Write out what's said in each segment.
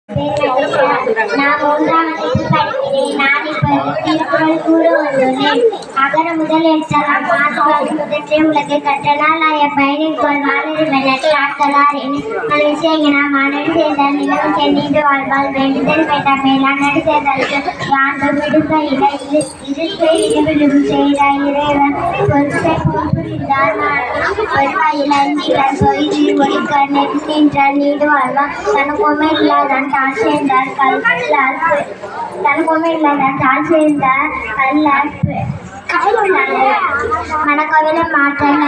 நான் 3ஆம் வகுப்பு படிக்கிறேன். நான் இப்போது திருக்குறள் கூற வந்துள்ளேன். அகர முதல் எழுத்தெல்லாம் ஆதிபகவன் முதற்றே உலகு கற்றலாய பயனிற்கோள் வாழறிவன காத்தலார் விஷயங்கனா மானடி சேர்ந்தால் நிலவு சென்னின்று வாழ்வாள் வேண்டுதல் வேண்டாம் மேலான் நடி சேர்ந்தலுக்கு யாண்டு விடுப்ப இருப்பை இருவிடும் செய்த இறைவன் பொறுப்பை புரிந்தால் வருவாயில் அஞ்சிகள் பொய்தி ஒழிக்க நெறி நின்றால் நீடு வாழ்வான் தனக்குமே இல்லாதான் தாழ் சேர்ந்தால் தனக்குமே இல்லாதான் தாழ் சேர்ந்தால் மனக்கவலை மாற்றல்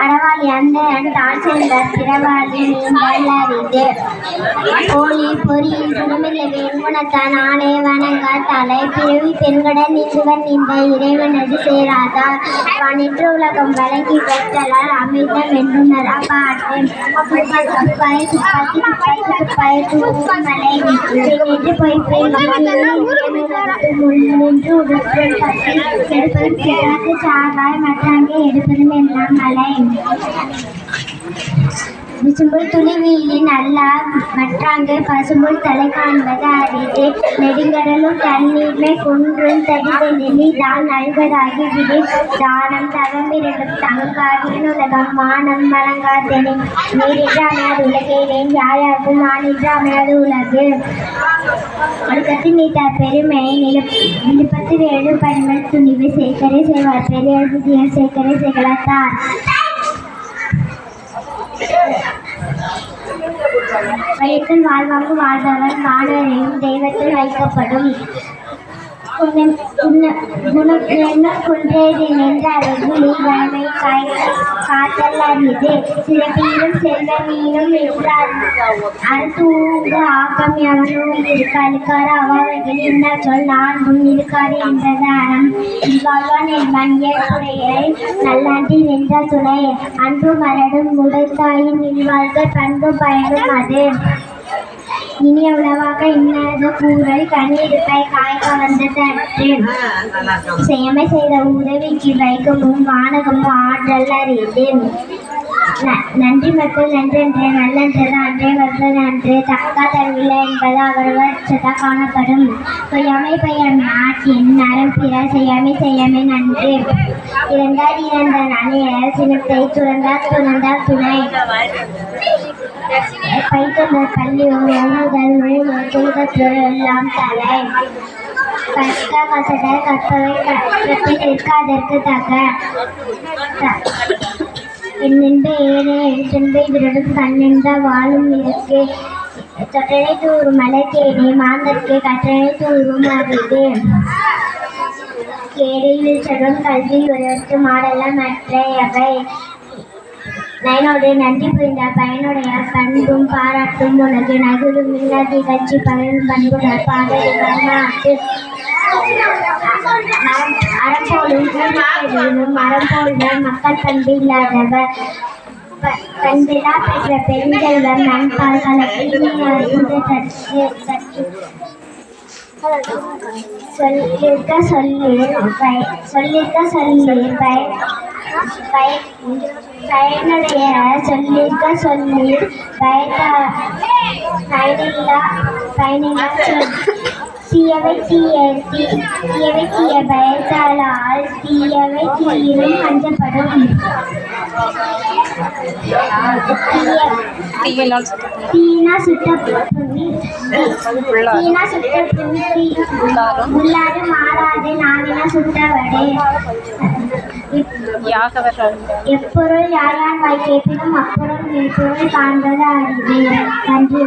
அறவாளி அந்த தாழ் சேர்ந்த பிறவாளி நீங்கள் அறிது கோழி பொறியில் குணமில்லை வேண்குணத்தான் ஆணை வணங்க தலை பிறவி பெண்கடன் நீங்குவன் இந்த இறைவனது சேராதார் பணிற்று உலகம் வழங்கி பெற்றலால் அமிர்தம் என்றுணர் அப்பாட்டு மலை எடுப்பது சார்பாய் மற்றாங்கே எடுப்பதும் எல்லாம் மலை விசும்புல் துணிவீலின் அல்லார் மற்றாங்கே பசும்புல் தலை காண்பது அரிது நெடுங்கடலும் தண்ணீர்மை குன்றும் தடித நெல்லி தான் நல்கதாகி விடு தானம் தகம்பிரடும் தங்காவின் உலகம் மானம் வழங்காதெனி நீரின்றாமையாது உலகேனேன் யாருக்கும் மானின்றாமையாது உலகு ஒழுக்கத்தில் நீத்தார் பெருமை விழுப்பத்து வேடு பணிமல் துணிவு சேக்கரை செய்வார் பெரிய சேக்கரை செய்கலாத்தார் வயிற்றில் வாழ்வாங்கு வாழ்பவர் வானரையும் தெய்வத்தில் வைக்கப்படும் குன்றேறி நின்ற அழகு வளமை காத்தல் அறிது சிறப்பீரும் செல்வமீனும் என்றார் அறுத்தூங்க ஆக்கம் எவனும் இருக்க அழுக்காறு அவாவைகள் என்ன சொல் நான் முன் இருக்காரு என்றது அறம் இவ்வாழ்வான் என்பன் ஏற்புடையை நல்லாண்டி நின்ற துணை அன்பு மரடும் முடத்தாயின் இல்வாழ்க பண்பு பயனும் அது இனிய உணவாக இன்னது கூறல் கண்ணீருப்பை காய்க வந்தது அற்று செய்யமை செய்த உதவிக்கு வைக்கமும் வானகமும் ஆற்றல் அறிது நன்றி மக்கள் நன்றென்றே நல்லென்றது அன்றே வருவது அன்று தக்கா தரவில்லை என்பது அவரவர் சதா காணப்படும் பொய்யாமை பையன் நாட்டின் நரம் பிற செய்யாமை நன்று இறந்தார் இறந்த அணைய சினத்தை துறந்தார் துணை பைத்தொன்ற பள்ளி ஓடுதல் நூல் தொழுகத்தொரு எல்லாம் தலை கற்க கசட கற்பவை கற்பிற்கு அதற்கு தக என்னென்ப ஏழை எழுத்தென்பை விரடும் கண்ணென்ற வாழும் இருக்கு தொட்டனை தூரும் மலர்கேணி மாந்தற்கு கற்றனை தூரும் அறிது கேடையில் செல்வம் கல்வி ஒருவருக்கு மாடெல்லாம் மற்றையவை நயனோடு நன்றி புரிந்த பயனுடைய பண்பும் பாராட்டும் உனக்கு நகுலும் இல்லாதி கட்சி பகலும் பண்புடன் பாடல் வரலாற்று அறம்போலும் மரம்போல்தான் மக்கள் பண்பு இல்லாதவர் பண்பிலா பெற்ற பெருஞ்செல்வர் நண்பால்களுக்கு சொல்லிருக்க சொல்லீர் பயனுடைய சொல்லிருக்க சொல்லீர் பயனில்லா சொல் தீயவை தீய பயத்தாலால் தீயவை தீரும் அஞ்சப்படும் தீனா சுட்ட உள்ளாறு மாறாது நாவினா சுட்டவடே எப்பொருள் யார் யார் வாய் கேட்பினும் அப்பொருள் மெய்ப்பொருள் காண்பது அறிவு. நன்றி.